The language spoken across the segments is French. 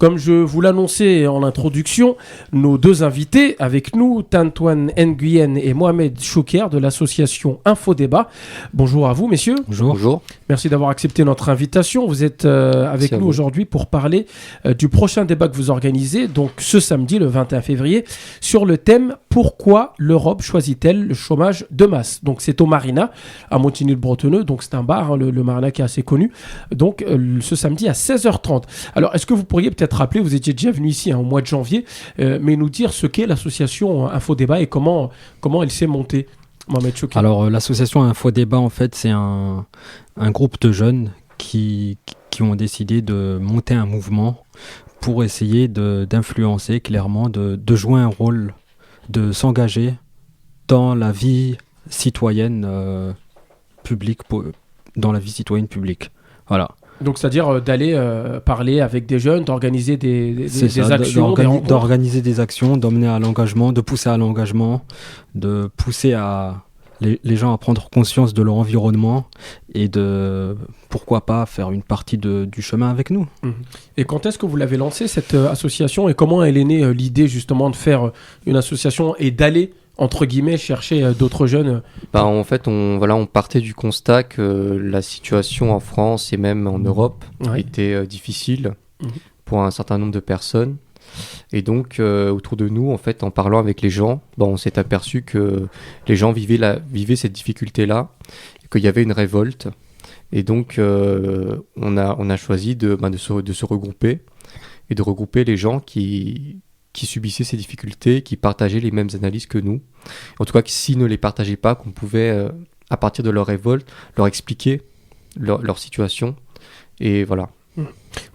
Comme je vous l'annonçais en introduction, nos deux invités avec nous, Tantoine Nguyen et Mohamed Chouker de l'association Infodébat. Bonjour à vous, messieurs. Bonjour. Merci d'avoir accepté notre invitation. Vous êtes avec nous aujourd'hui pour parler du prochain débat que vous organisez, donc ce samedi, le 21 février, sur le thème « Pourquoi l'Europe choisit-elle le chômage de masse ?» Donc c'est au Marina, à Montigny-le-Bretonneux, donc c'est un bar, le Marina qui est assez connu, donc ce samedi à 16h30. Alors, est-ce que vous pourriez peut-être rappeler, vous étiez déjà venu ici au mois de janvier, mais nous dire ce qu'est l'association Infodébat et comment elle s'est montée, Mohamed Chouker. Alors, l'association Infodébat, en fait, c'est un groupe de jeunes qui ont décidé de monter un mouvement pour essayer d'influencer clairement, de jouer un rôle, de s'engager dans la vie citoyenne publique, dans la vie citoyenne publique. Voilà. Donc, c'est-à-dire d'aller parler avec des jeunes, d'organiser des actions, d'organiser des actions, d'emmener à l'engagement, de pousser à l'engagement, de pousser les gens à prendre conscience de leur environnement et de, pourquoi pas, faire une partie du chemin avec nous. Et quand est-ce que vous l'avez lancée, cette association, et comment elle est née l'idée justement de faire une association et d'aller entre guillemets, chercher d'autres jeunes? En fait, on partait du constat que la situation en France et même en Europe était difficile pour un certain nombre de personnes. Et donc, autour de nous, en fait, en parlant avec les gens, on s'est aperçu que les gens vivaient cette difficulté-là, qu'il y avait une révolte. Et donc, on a choisi de se regrouper et de regrouper les gens qui subissaient ces difficultés, qui partageaient les mêmes analyses que nous. En tout cas, s'ils ne les partageaient pas, qu'on pouvait, à partir de leur révolte, leur expliquer leur situation. Et voilà.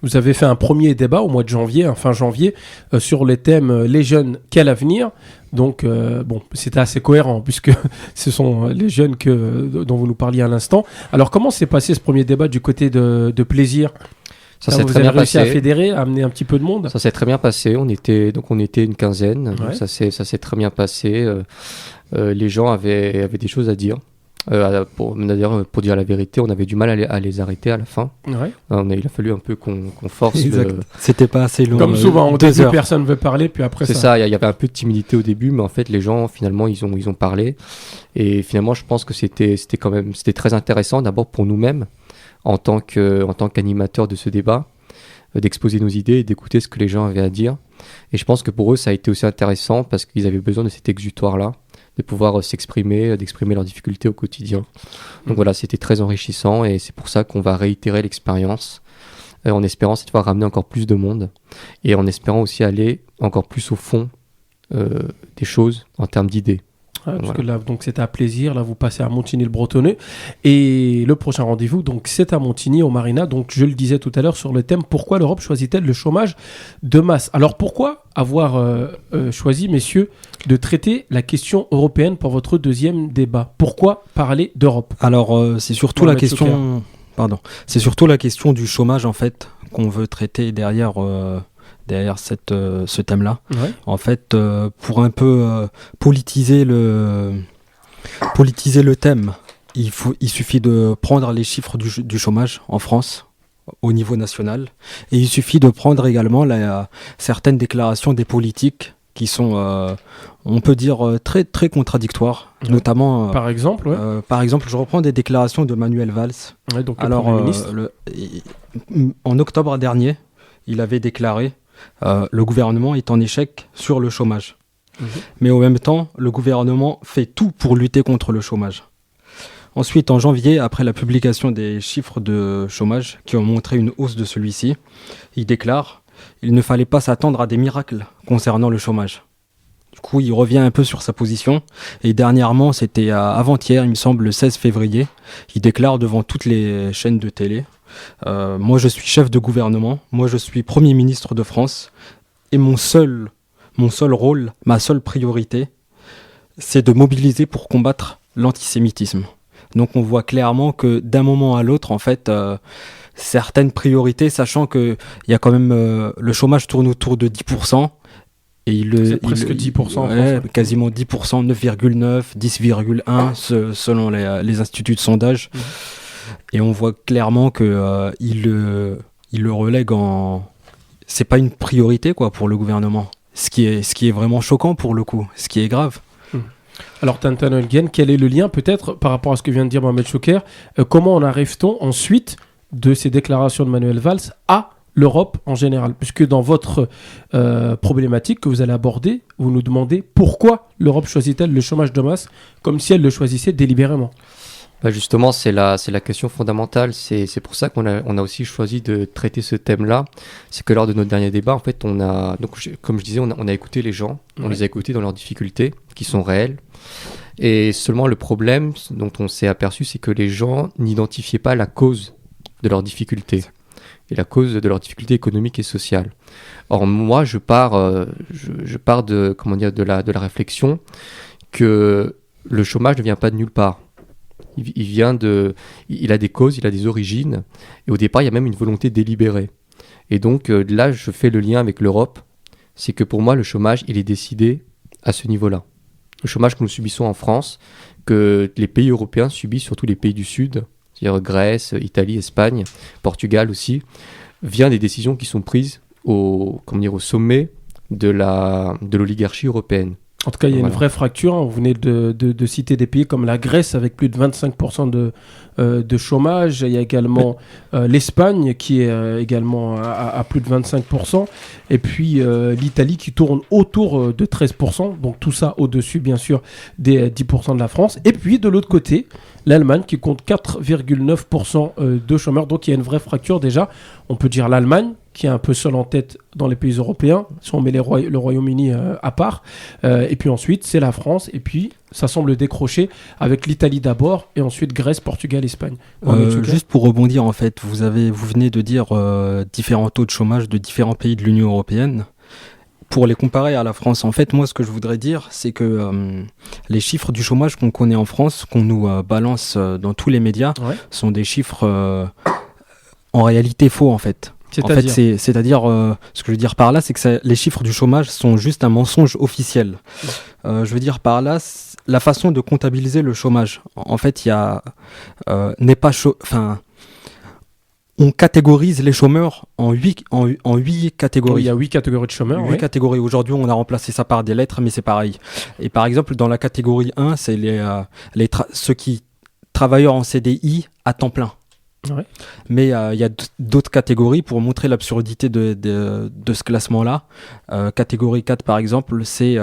Vous avez fait un premier débat au mois de janvier, fin janvier, sur les thèmes « Les jeunes, quel avenir ?» Donc, c'était assez cohérent, puisque ce sont les jeunes dont vous nous parliez à l'instant. Alors, comment s'est passé ce premier débat du côté de Plaisir ? Ça s'est très bien passé. Vous avez réussi à fédérer, à amener un petit peu de monde? Ça s'est très bien passé. On était une quinzaine. Ouais. Ça s'est très bien passé. Les gens avaient des choses à dire. D'ailleurs, pour dire la vérité, on avait du mal à les arrêter à la fin. Ouais. Il a fallu un peu qu'on force. C'était pas assez long. Comme souvent, au début, personne ne veut parler, puis après c'est ça. Il y avait un peu de timidité au début, mais en fait, les gens, finalement, ils ont parlé. Et finalement, je pense que c'était très intéressant, d'abord pour nous-mêmes, en tant qu'animateur de ce débat, d'exposer nos idées et d'écouter ce que les gens avaient à dire. Et je pense que pour eux, ça a été aussi intéressant parce qu'ils avaient besoin de cet exutoire-là, de pouvoir s'exprimer, d'exprimer leurs difficultés au quotidien. Donc voilà, c'était très enrichissant et c'est pour ça qu'on va réitérer l'expérience en espérant cette fois ramener encore plus de monde et en espérant aussi aller encore plus au fond des choses en termes d'idées. Parce que là, donc c'était à Plaisir, là vous passez à Montigny-le-Bretonneux et le prochain rendez-vous, donc c'est à Montigny au Marina, donc je le disais tout à l'heure sur le thème « Pourquoi l'Europe choisit-elle le chômage de masse ?» Alors pourquoi avoir choisi, messieurs, de traiter la question européenne pour votre deuxième débat? Pourquoi parler d'Europe? Alors c'est surtout la question... C'est surtout la question du chômage en fait qu'on veut traiter derrière ce thème-là. Ouais. En fait, pour un peu politiser le thème, il suffit de prendre les chiffres du chômage en France au niveau national et il suffit de prendre également certaines déclarations des politiques qui sont, on peut dire, très, très contradictoires. Ouais. Notamment, par exemple, je reprends des déclarations de Manuel Valls. Ouais, donc le Premier ministre. En octobre dernier, il avait déclaré le gouvernement est en échec sur le chômage. Mais en même temps, le gouvernement fait tout pour lutter contre le chômage. Ensuite, en janvier, après la publication des chiffres de chômage qui ont montré une hausse de celui-ci, il déclare « Il ne fallait pas s'attendre à des miracles concernant le chômage ». Du coup, il revient un peu sur sa position. Et dernièrement, c'était avant-hier, il me semble, le 16 février, il déclare devant toutes les chaînes de télé moi, je suis chef de gouvernement, moi, je suis Premier ministre de France, et mon seul rôle, ma seule priorité, c'est de mobiliser pour combattre l'antisémitisme. Donc, on voit clairement que d'un moment à l'autre, en fait, certaines priorités, sachant qu'il y a quand même le chômage tourne autour de 10%, et c'est presque 10% en France. Quasiment 10%, 9,9, 10,1 selon les instituts de sondage. Et on voit clairement qu'il le relègue c'est pas une priorité quoi pour le gouvernement. Ce qui est vraiment choquant pour le coup, ce qui est grave. Alors Tantan Nguyen, quel est le lien peut-être par rapport à ce que vient de dire Mohamed Choucair, comment en arrive-t-on ensuite de ces déclarations de Manuel Valls à l'Europe en général, puisque dans votre problématique que vous allez aborder, vous nous demandez pourquoi l'Europe choisit-elle le chômage de masse comme si elle le choisissait délibérément. Justement, c'est la question fondamentale. C'est pour ça qu'on a aussi choisi de traiter ce thème-là. C'est que lors de notre dernier débat, en fait, comme je disais, on a écouté les gens, on les a écoutés dans leurs difficultés, qui sont réelles. Et seulement le problème dont on s'est aperçu, c'est que les gens n'identifiaient pas la cause de leurs difficultés. Et la cause de leurs difficultés économiques et sociales. Or, moi, je pars de la réflexion que le chômage ne vient pas de nulle part. Il a des causes, il a des origines, et au départ, il y a même une volonté délibérée. Et donc, là, je fais le lien avec l'Europe, c'est que pour moi, le chômage, il est décidé à ce niveau-là. Le chômage que nous subissons en France, que les pays européens subissent, surtout les pays du Sud, c'est-à-dire Grèce, Italie, Espagne, Portugal aussi, vient des décisions qui sont prises au sommet de l'oligarchie européenne. En tout cas, il y a une vraie fracture. Vous venez de citer des pays comme la Grèce avec plus de 25% de chômage. Il y a également l'Espagne qui est également à plus de 25%. Et puis l'Italie qui tourne autour de 13%. Donc tout ça au-dessus, bien sûr, des 10% de la France. Et puis de l'autre côté, l'Allemagne qui compte 4,9% de chômeurs. Donc il y a une vraie fracture déjà. On peut dire l'Allemagne, qui est un peu seul en tête dans les pays européens, si on met le Royaume-Uni à part. Et puis ensuite, c'est la France. Et puis, ça semble décrocher avec l'Italie d'abord, et ensuite Grèce, Portugal, Espagne. Juste pour rebondir, en fait, vous venez de dire différents taux de chômage de différents pays de l'Union européenne. Pour les comparer à la France, en fait, moi, ce que je voudrais dire, c'est que les chiffres du chômage qu'on connaît en France, qu'on nous balance dans tous les médias, sont des chiffres en réalité faux, en fait. C'est-à-dire, ce que je veux dire par là, c'est que les chiffres du chômage sont juste un mensonge officiel. Je veux dire par là, la façon de comptabiliser le chômage, en fait, on catégorise les chômeurs en 8 catégories. Il y a 8 catégories de chômeurs. 8 catégories. Aujourd'hui, on a remplacé ça par des lettres, mais c'est pareil. Et par exemple, dans la catégorie 1, c'est ceux qui travailleurs en CDI à temps plein. Ouais. Mais il y a d'autres catégories pour montrer l'absurdité de ce classement-là. Catégorie 4, par exemple, c'est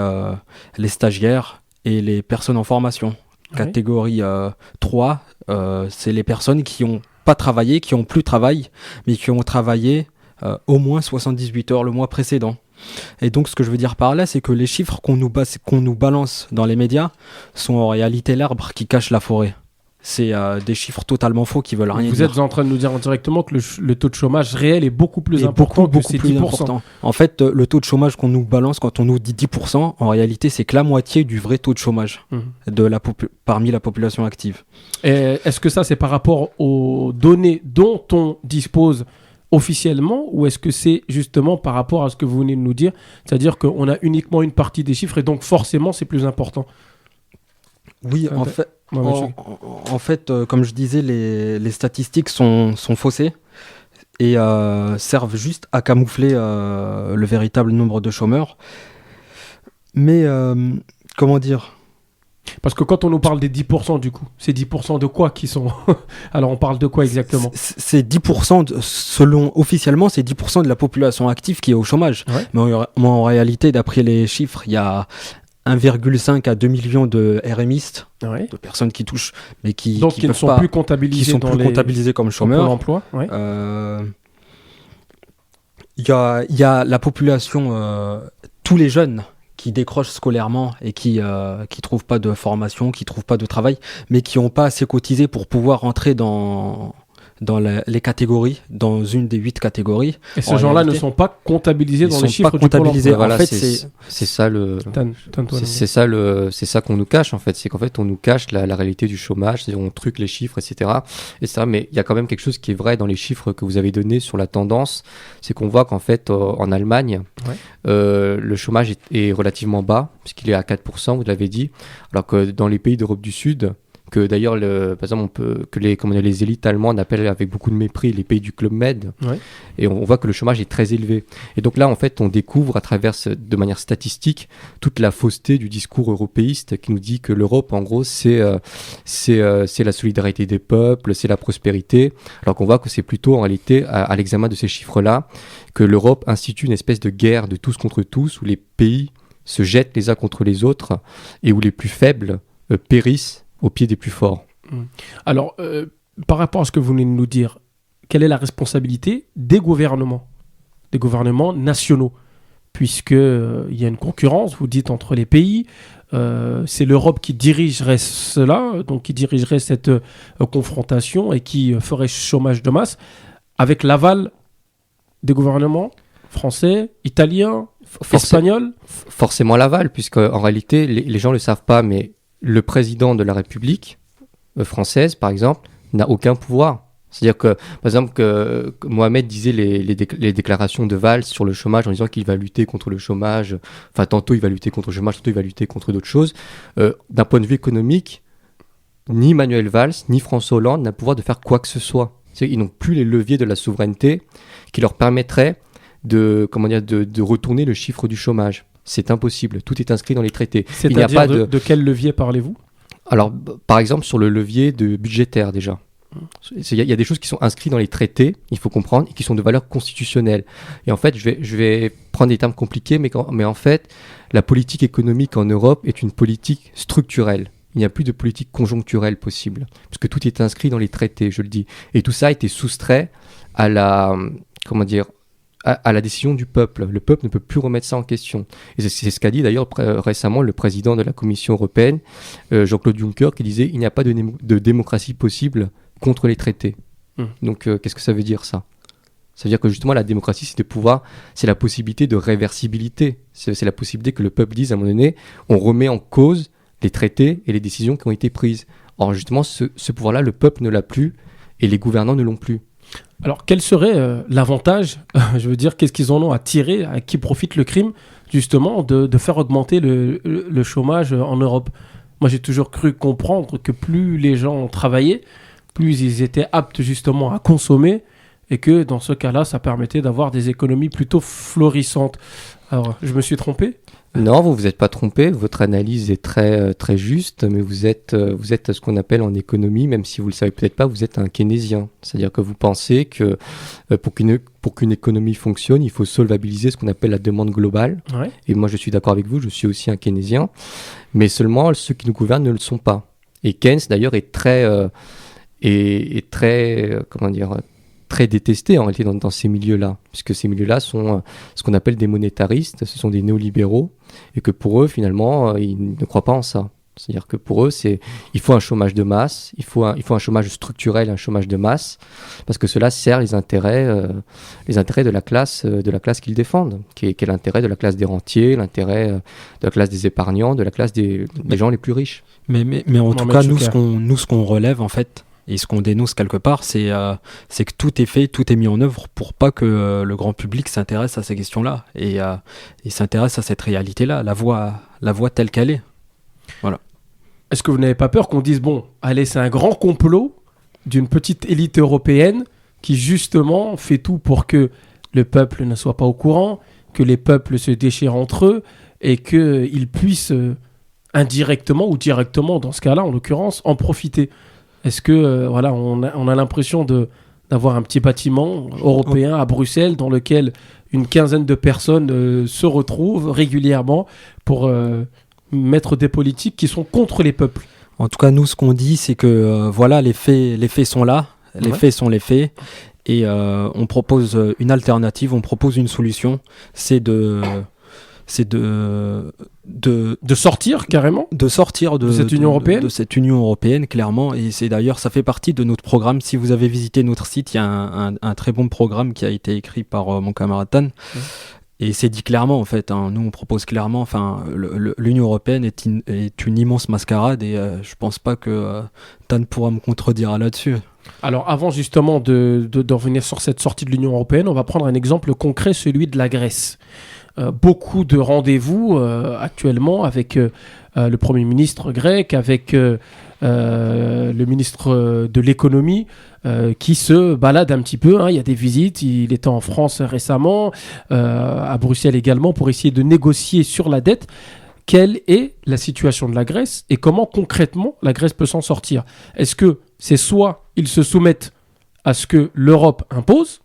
les stagiaires et les personnes en formation. Catégorie 3, c'est les personnes qui n'ont pas travaillé, qui n'ont plus de travail, mais qui ont travaillé au moins 78 heures le mois précédent. Et donc, ce que je veux dire par là, c'est que les chiffres qu'on nous balance dans les médias sont en réalité l'arbre qui cache la forêt. C'est des chiffres totalement faux qui veulent rien dire. Vous êtes en train de nous dire directement que le taux de chômage réel est beaucoup plus important que ces 10%. Important. En fait, le taux de chômage qu'on nous balance quand on nous dit 10%, en réalité, c'est que la moitié du vrai taux de chômage parmi la population active. Et est-ce que ça, c'est par rapport aux données dont on dispose officiellement, ou est-ce que c'est justement par rapport à ce que vous venez de nous dire, c'est-à-dire qu'on a uniquement une partie des chiffres et donc forcément, c'est plus important? Oui, en fait, comme je disais, les statistiques sont faussées et servent juste à camoufler le véritable nombre de chômeurs. Mais, comment dire ? Parce que quand on nous parle des 10% du coup, c'est 10% de quoi qui sont... Alors on parle de quoi exactement ? C'est 10%, officiellement, c'est 10% de la population active qui est au chômage. Ouais. Mais en réalité, d'après les chiffres, il y a 1,5 à 2 millions de RMistes, de personnes qui touchent, mais qui ne sont plus comptabilisés comme chômeurs. L'emploi. Ouais. Il y a la population, tous les jeunes qui décrochent scolairement et qui trouvent pas de formation, qui trouvent pas de travail, mais qui n'ont pas assez cotisé pour pouvoir rentrer dans les catégories, dans une des 8 catégories. Et ces gens-là ne sont pas comptabilisés dans les chiffres du Pôle emploi. Voilà, en fait, c'est ça qu'on nous cache, en fait. C'est qu'en fait, on nous cache la réalité du chômage, on truque les chiffres, etc. Mais il y a quand même quelque chose qui est vrai dans les chiffres que vous avez donnés sur la tendance, c'est qu'on voit qu'en fait, en Allemagne, le chômage est relativement bas, puisqu'il est à 4%, vous l'avez dit, alors que dans les pays d'Europe du Sud, que d'ailleurs, par exemple, les élites allemandes appellent avec beaucoup de mépris les pays du Club Med. Ouais. Et on voit que le chômage est très élevé. Et donc là, en fait, on découvre de manière statistique toute la fausseté du discours européiste qui nous dit que l'Europe, en gros, c'est la solidarité des peuples, c'est la prospérité, alors qu'on voit que c'est plutôt en réalité, à l'examen de ces chiffres-là, que l'Europe institue une espèce de guerre de tous contre tous, où les pays se jettent les uns contre les autres et où les plus faibles périssent au pied des plus forts. Alors, par rapport à ce que vous venez de nous dire, quelle est la responsabilité des gouvernements nationaux, puisqu'il y a une concurrence, vous dites, entre les pays, c'est l'Europe qui dirigerait cela, donc qui dirigerait cette confrontation et qui ferait chômage de masse, avec l'aval des gouvernements français, italiens, espagnols. Forcément l'aval, puisque en réalité, les gens ne le savent pas, mais le président de la République française, par exemple, n'a aucun pouvoir. C'est-à-dire que, par exemple, que Mohamed disait les déclarations de Valls sur le chômage en disant qu'il va lutter contre le chômage, enfin tantôt il va lutter contre le chômage, tantôt il va lutter contre d'autres choses. D'un point de vue économique, ni Manuel Valls, ni François Hollande n'ont le pouvoir de faire quoi que ce soit. Ils n'ont plus les leviers de la souveraineté qui leur permettraient de retourner le chiffre du chômage. C'est impossible, tout est inscrit dans les traités. C'est-à-dire de quel levier parlez-vous ? Alors, par exemple, sur le levier budgétaire déjà. Il y a des choses qui sont inscrites dans les traités, il faut comprendre, et qui sont de valeur constitutionnelle. Et en fait, je vais prendre des termes compliqués, mais en fait, la politique économique en Europe est une politique structurelle. Il n'y a plus de politique conjoncturelle possible, parce que tout est inscrit dans les traités, je le dis. Et tout ça a été soustrait à la décision du peuple. Le peuple ne peut plus remettre ça en question. Et c'est ce qu'a dit d'ailleurs récemment le président de la Commission européenne, Jean-Claude Juncker, qui disait « Il n'y a pas de démocratie possible contre les traités ». Donc qu'est-ce que ça veut dire ça ? Ça veut dire que justement la démocratie, c'est la possibilité de réversibilité. C'est la possibilité que le peuple dise à un moment donné, on remet en cause les traités et les décisions qui ont été prises. Or justement, ce pouvoir-là, le peuple ne l'a plus et les gouvernants ne l'ont plus. Alors, quel serait l'avantage, je veux dire, qu'est-ce qu'ils en ont à tirer, à qui profite le crime, justement, de faire augmenter le chômage en Europe ? Moi, j'ai toujours cru comprendre que plus les gens travaillaient, plus ils étaient aptes justement à consommer, et que dans ce cas-là, ça permettait d'avoir des économies plutôt florissantes. Alors, je me suis trompé ? Non, vous vous êtes pas trompé. Votre analyse est très très juste, mais vous êtes ce qu'on appelle en économie, même si vous le savez peut-être pas, vous êtes un keynésien. C'est-à-dire que vous pensez que pour qu'une économie fonctionne, il faut solvabiliser ce qu'on appelle la demande globale. Ouais. Et moi, je suis d'accord avec vous. Je suis aussi un keynésien, mais seulement ceux qui nous gouvernent ne le sont pas. Et Keynes d'ailleurs est très très détesté en réalité dans ces milieux-là, puisque ces milieux-là sont ce qu'on appelle des monétaristes, ce sont des néolibéraux, et que pour eux, finalement, ils ne croient pas en ça. C'est-à-dire que pour eux, il faut un chômage de masse, il faut un chômage structurel, un chômage de masse, parce que cela sert les intérêts de la classe qu'ils défendent, qui est l'intérêt de la classe des rentiers, l'intérêt de la classe des épargnants, de la classe des gens les plus riches. Mais en tout cas, nous, ce qu'on relève, en fait, et ce qu'on dénonce quelque part, c'est que tout est fait, tout est mis en œuvre pour pas que le grand public s'intéresse à ces questions-là et s'intéresse à cette réalité-là, la voie telle qu'elle est. Voilà. Est-ce que vous n'avez pas peur qu'on dise, bon, allez, c'est un grand complot d'une petite élite européenne qui justement fait tout pour que le peuple ne soit pas au courant, que les peuples se déchirent entre eux et qu'ils puissent indirectement ou directement, dans ce cas-là, en l'occurrence, en profiter ? Est-ce que on a l'impression d'avoir un petit bâtiment européen à Bruxelles dans lequel une quinzaine de personnes se retrouvent régulièrement pour mettre des politiques qui sont contre les peuples ? En tout cas, nous, ce qu'on dit, c'est que les faits sont là, les faits sont les faits, et on propose une alternative, on propose une solution, c'est de sortir carrément de sortir de cette Union européenne clairement, et c'est d'ailleurs, ça fait partie de notre programme. Si vous avez visité notre site, il y a un très bon programme qui a été écrit par mon camarade Tan, et c'est dit clairement en fait, nous on propose clairement, l'Union européenne est une immense mascarade, et je pense pas que Tan pourra me contredire là-dessus. Alors avant justement de revenir sur cette sortie de l'Union européenne, on va prendre un exemple concret, celui de la Grèce. beaucoup de rendez-vous actuellement avec le Premier ministre grec, avec le ministre de l'économie, qui se balade un petit peu. Il y a des visites. Il était en France récemment, à Bruxelles également, pour essayer de négocier sur la dette. Quelle est la situation de la Grèce et comment concrètement la Grèce peut s'en sortir? Est-ce que c'est soit ils se soumettent à ce que l'Europe impose,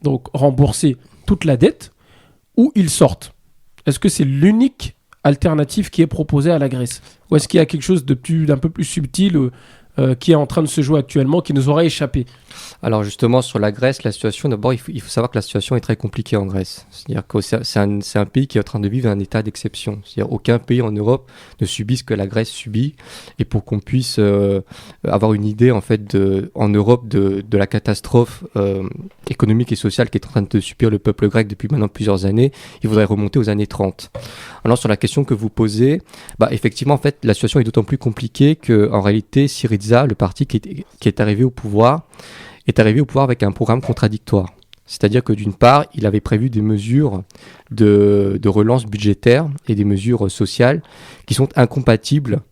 donc rembourser toute la dette, ou ils sortent? Est-ce que c'est l'unique alternative qui est proposée à la Grèce? Ou est-ce qu'il y a quelque chose d'un peu plus subtil qui est en train de se jouer actuellement, qui nous aurait échappé? Alors justement, sur la Grèce, la situation, d'abord, il faut savoir que la situation est très compliquée en Grèce. C'est-à-dire que c'est un pays qui est en train de vivre un état d'exception. C'est-à-dire aucun pays en Europe ne subit ce que la Grèce subit. Et pour qu'on puisse avoir une idée, en fait, en Europe de la catastrophe économique et sociale qui est en train de subir le peuple grec depuis maintenant plusieurs années, il faudrait remonter aux années 30. Alors sur la question que vous posez, effectivement, en fait, la situation est d'autant plus compliquée qu'en réalité, Syriza, le parti qui est arrivé au pouvoir avec un programme contradictoire. C'est-à-dire que d'une part, il avait prévu des mesures de relance budgétaire et des mesures sociales qui sont incompatibles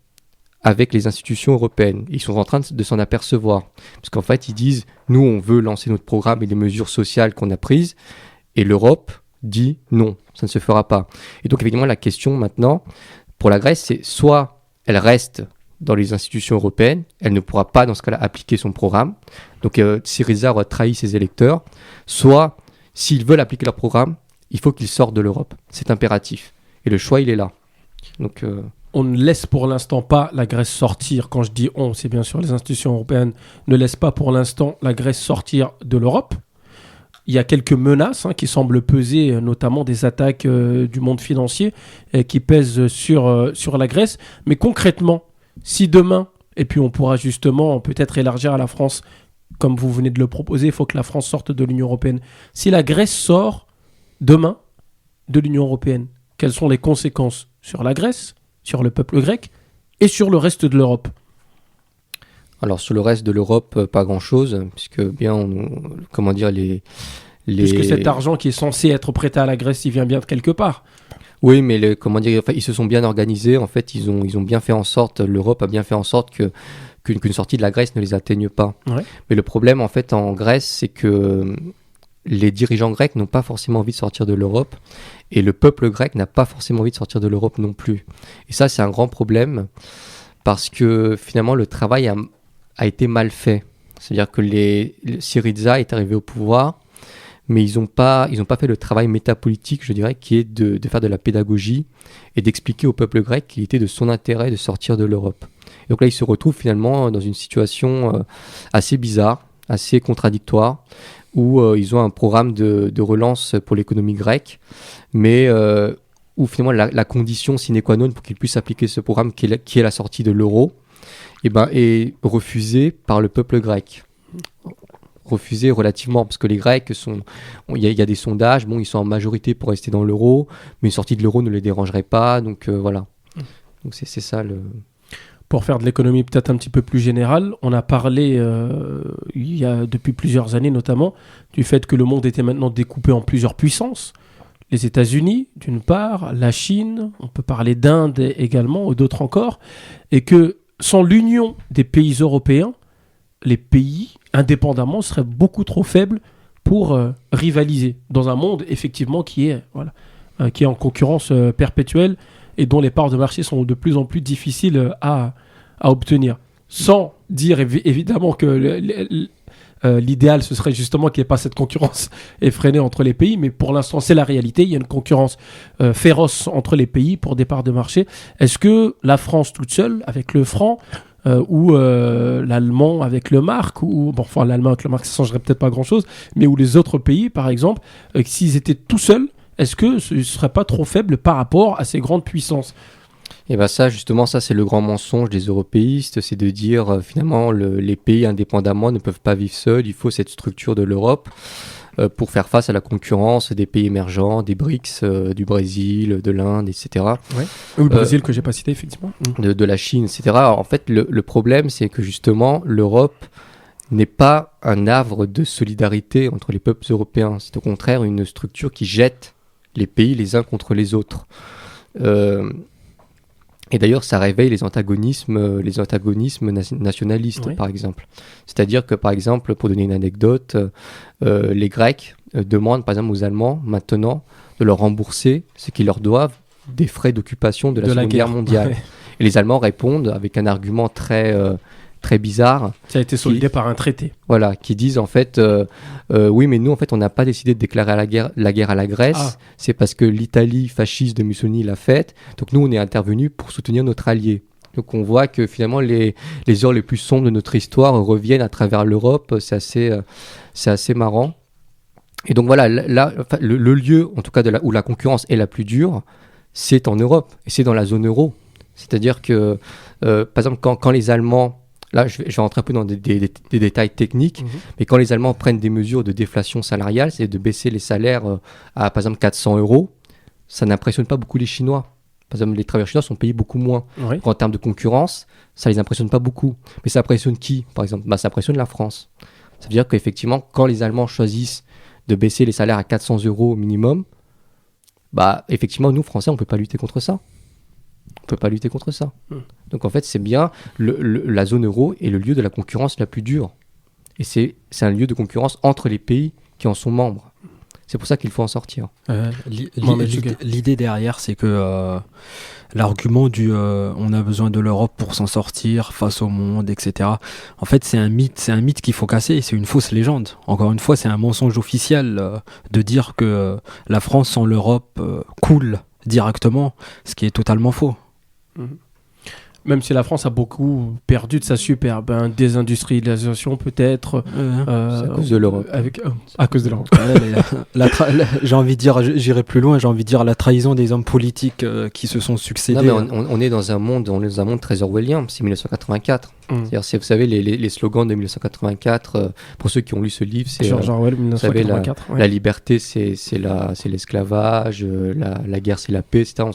avec les institutions européennes. Ils sont en train de s'en apercevoir. Parce qu'en fait, ils disent, nous, on veut lancer notre programme et les mesures sociales qu'on a prises, et l'Europe dit non, ça ne se fera pas. Et donc, évidemment, la question maintenant, pour la Grèce, c'est soit elle reste dans les institutions européennes, elle ne pourra pas dans ce cas-là appliquer son programme. Donc Syriza aura trahi ses électeurs. Soit, s'ils veulent appliquer leur programme, il faut qu'ils sortent de l'Europe. C'est impératif. Et le choix, il est là. Donc, on ne laisse pour l'instant pas la Grèce sortir. Quand je dis on, c'est bien sûr les institutions européennes ne laissent pas pour l'instant la Grèce sortir de l'Europe. Il y a quelques menaces qui semblent peser, notamment des attaques du monde financier qui pèsent sur la Grèce. Mais concrètement, si demain, et puis on pourra justement peut-être élargir à la France, comme vous venez de le proposer, il faut que la France sorte de l'Union européenne. Si la Grèce sort demain de l'Union européenne, quelles sont les conséquences sur la Grèce, sur le peuple grec et sur le reste de l'Europe? Alors sur le reste de l'Europe, pas grand-chose, puisque puisque cet argent qui est censé être prêté à la Grèce, il vient bien de quelque part. Oui, mais ils se sont bien organisés. En fait, ils ont bien fait en sorte, l'Europe a bien fait en sorte qu'une sortie de la Grèce ne les atteigne pas. Ouais. Mais le problème, en fait, en Grèce, c'est que les dirigeants grecs n'ont pas forcément envie de sortir de l'Europe et le peuple grec n'a pas forcément envie de sortir de l'Europe non plus. Et ça, c'est un grand problème parce que finalement, le travail a été mal fait. C'est-à-dire que Syriza est arrivé au pouvoir, mais ils n'ont pas fait le travail métapolitique, je dirais, qui est de faire de la pédagogie et d'expliquer au peuple grec qu'il était de son intérêt de sortir de l'Europe. Et donc là, ils se retrouvent finalement dans une situation assez bizarre, assez contradictoire, où ils ont un programme de relance pour l'économie grecque, mais où finalement la condition sine qua non pour qu'ils puissent appliquer ce programme, qui est la sortie de l'euro, est refusée par le peuple grec. Refusé relativement, parce que les Grecs il y a des sondages, ils sont en majorité pour rester dans l'euro, mais une sortie de l'euro ne les dérangerait pas, donc voilà. Donc c'est ça le... Pour faire de l'économie peut-être un petit peu plus générale, on a parlé il y a depuis plusieurs années notamment du fait que le monde était maintenant découpé en plusieurs puissances. Les États-Unis d'une part, la Chine, on peut parler d'Inde également, ou d'autres encore, et que sans l'union des pays européens, les pays indépendamment seraient beaucoup trop faibles pour rivaliser dans un monde effectivement qui est en concurrence perpétuelle et dont les parts de marché sont de plus en plus difficiles à obtenir. Sans dire évidemment que l'idéal ce serait justement qu'il n'y ait pas cette concurrence effrénée entre les pays, mais pour l'instant c'est la réalité, il y a une concurrence féroce entre les pays pour des parts de marché. Est-ce que la France toute seule avec le franc ou l'allemand avec le mark, l'allemand avec le mark ça changerait peut-être pas grand-chose, mais ou les autres pays par exemple, s'ils étaient tout seuls, est-ce que ce ne serait pas trop faible par rapport à ces grandes puissances? Et bien ça c'est le grand mensonge des européistes, c'est de dire finalement les pays indépendamment ne peuvent pas vivre seuls, il faut cette structure de l'Europe pour faire face à la concurrence des pays émergents, des BRICS, du Brésil, de l'Inde, etc. Ouais. Ou le Brésil que j'ai pas cité effectivement. De la Chine, etc. Alors, en fait, le problème, c'est que justement, l'Europe n'est pas un havre de solidarité entre les peuples européens. C'est au contraire une structure qui jette les pays les uns contre les autres. Et d'ailleurs, ça réveille les antagonismes nationalistes, par exemple. C'est-à-dire que, par exemple, pour donner une anecdote, les Grecs demandent, par exemple, aux Allemands, maintenant, de leur rembourser ce qu'ils leur doivent des frais d'occupation de la Seconde Guerre mondiale. Ouais. Et les Allemands répondent avec un argument très bizarre. Ça a été soldé par un traité. Voilà, qui disent en fait, oui, mais nous, en fait, on n'a pas décidé de déclarer la guerre à la Grèce. Ah. C'est parce que l'Italie fasciste de Mussolini l'a faite. Donc nous, on est intervenu pour soutenir notre allié. Donc on voit que finalement, les heures les plus sombres de notre histoire reviennent à travers l'Europe. C'est assez marrant. Et donc voilà, là, le lieu, en tout cas, où la concurrence est la plus dure, c'est en Europe. Et c'est dans la zone euro. C'est-à-dire que, par exemple, quand les Allemands... Là, je vais rentrer un peu dans des détails techniques, mais quand les Allemands prennent des mesures de déflation salariale, c'est de baisser les salaires à, par exemple, 400 €, ça n'impressionne pas beaucoup les Chinois. Par exemple, les travailleurs chinois sont payés beaucoup moins. Oui. En termes de concurrence, ça ne les impressionne pas beaucoup. Mais ça impressionne qui, par exemple ? Ça impressionne la France. Ça veut dire qu'effectivement, quand les Allemands choisissent de baisser les salaires à 400 € au minimum, effectivement, nous, Français, on ne peut pas lutter contre ça. On ne peut pas lutter contre ça. Donc en fait, c'est bien la zone euro est le lieu de la concurrence la plus dure. Et c'est un lieu de concurrence entre les pays qui en sont membres. C'est pour ça qu'il faut en sortir. L'idée derrière, c'est que l'argument du on a besoin de l'Europe pour s'en sortir face au monde, etc. En fait, c'est un mythe qu'il faut casser et c'est une fausse légende. Encore une fois, c'est un mensonge officiel de dire que la France sans l'Europe coule directement, ce qui est totalement faux. Même si la France a beaucoup perdu de sa superbe désindustrialisation peut-être. C'est à cause de l'Europe. À cause de l'Europe. J'ai envie de dire, j'irai plus loin, j'ai envie de dire la trahison des hommes politiques qui se sont succédés. Non, mais on est dans un monde très orwellien, c'est 1984. C'est-à-dire, vous savez, les slogans de 1984, pour ceux qui ont lu ce livre, c'est George Orwell, 1984. La liberté, c'est l'esclavage, la guerre, c'est la paix, etc.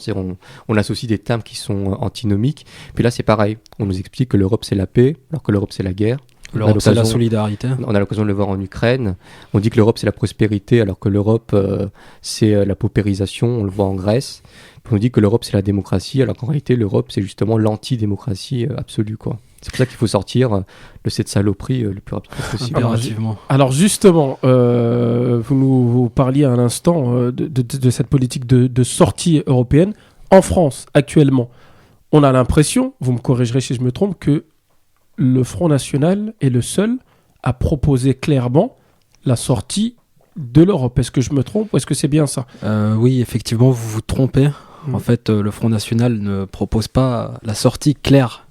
On associe des termes qui sont antinomiques. Puis là, c'est pareil. On nous explique que l'Europe, c'est la paix, alors que l'Europe, c'est la guerre. L'Europe, c'est la solidarité. On a l'occasion de le voir en Ukraine. On dit que l'Europe, c'est la prospérité, alors que l'Europe, c'est la paupérisation. On le voit en Grèce. Puis on dit que l'Europe, c'est la démocratie, alors qu'en réalité, l'Europe, c'est justement l'anti-démocratie absolue, quoi. C'est pour ça qu'il faut sortir de cette saloperie le plus rapidement possible. Alors justement, vous parliez à l'instant de cette politique de sortie européenne. En France, actuellement, on a l'impression, vous me corrigerez si je me trompe, que le Front National est le seul à proposer clairement la sortie de l'Europe. Est-ce que je me trompe ou est-ce que c'est bien ça ? Oui, effectivement, vous vous trompez. En fait, le Front National ne propose pas la sortie claire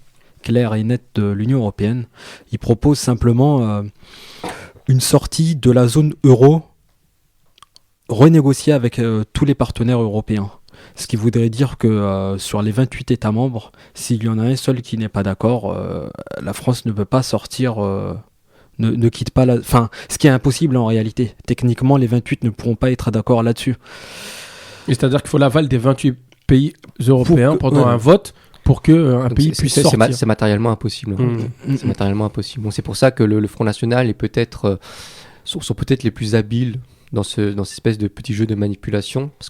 et nette de l'Union européenne. Il propose simplement une sortie de la zone euro renégociée avec tous les partenaires européens. Ce qui voudrait dire que sur les 28 États membres, s'il y en a un seul qui n'est pas d'accord, la France ne peut pas sortir, ne quitte pas la... Enfin, ce qui est impossible en réalité. Techniquement, les 28 ne pourront pas être d'accord là-dessus. Et c'est-à-dire qu'il faut l'aval des 28 pays européens pendant un vote pour qu'un pays puisse sortir. C'est matériellement impossible. C'est matériellement impossible. Bon, c'est pour ça que le Front National est peut-être, sont peut-être les plus habiles dans cette espèce de petit jeu de manipulation, parce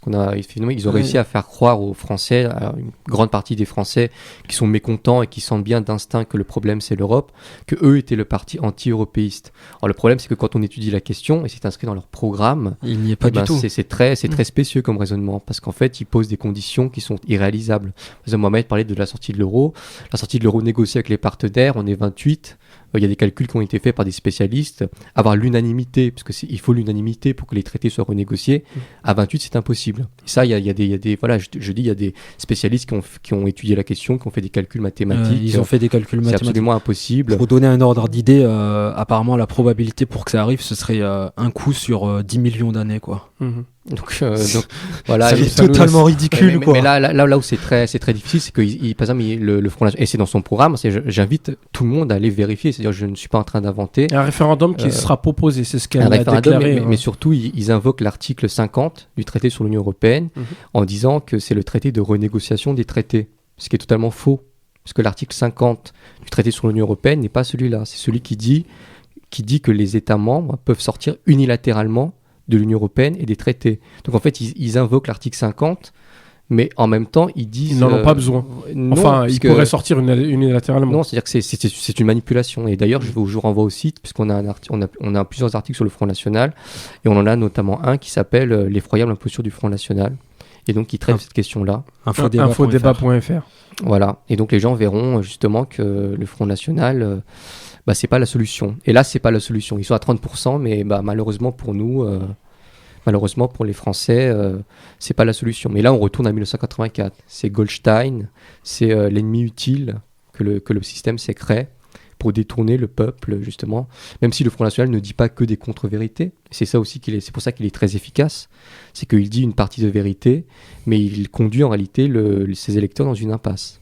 ils ont réussi à faire croire aux Français, à une grande partie des Français qui sont mécontents et qui sentent bien d'instinct que le problème c'est l'Europe, que eux étaient le parti anti-européiste. Alors le problème c'est que quand on étudie la question, et c'est inscrit dans leur programme, il n'y est pas du tout. C'est très spécieux comme raisonnement, parce qu'en fait ils posent des conditions qui sont irréalisables. Par exemple, Mohamed parlait de la sortie de l'euro négociée avec les partenaires, on est 28. Il y a des calculs qui ont été faits par des spécialistes. Avoir l'unanimité, parce qu'il faut l'unanimité pour que les traités soient renégociés, à 28, c'est impossible. Et ça, il y a des spécialistes qui ont étudié la question, qui ont fait des calculs mathématiques. Ils ont fait des calculs mathématiques. C'est absolument impossible. Pour donner un ordre d'idée, apparemment, la probabilité pour que ça arrive, ce serait un coup sur 10 millions d'années, quoi. Donc voilà, c'est totalement ridicule, quoi. Mais là où c'est très difficile, c'est que par exemple le Front National, et c'est dans son programme, j'invite tout le monde à aller vérifier. C'est-à-dire, je ne suis pas en train d'inventer. Un référendum qui sera proposé, c'est ce qu'elle a déclaré. Mais surtout, ils invoquent l'article 50 du traité sur l'Union européenne en disant que c'est le traité de renégociation des traités, ce qui est totalement faux, parce que l'article 50 du traité sur l'Union européenne n'est pas celui-là. C'est celui qui dit que les États membres peuvent sortir unilatéralement de l'Union européenne et des traités. Donc en fait, ils invoquent l'article 50, mais en même temps, ils disent... Ils n'en ont pas besoin. Non, ils pourraient sortir unilatéralement. Non, c'est-à-dire que c'est une manipulation. Et d'ailleurs, je vous renvoie au site, puisqu'on a plusieurs articles sur le Front National, et on en a notamment un qui s'appelle « L'effroyable imposture du Front National ». Et donc, qui traite cette question-là. Infodébat.fr. Voilà. Et donc, les gens verront justement que le Front National, c'est pas la solution. Et là, c'est pas la solution. Ils sont à 30%, mais malheureusement pour nous... Malheureusement, pour les Français, c'est pas la solution. Mais là, on retourne à 1984. C'est Goldstein, c'est l'ennemi utile que le système s'est créé pour détourner le peuple, justement. Même si le Front National ne dit pas que des contre-vérités. C'est ça aussi c'est pour ça qu'il est très efficace. C'est qu'il dit une partie de vérité, mais il conduit en réalité ses électeurs dans une impasse.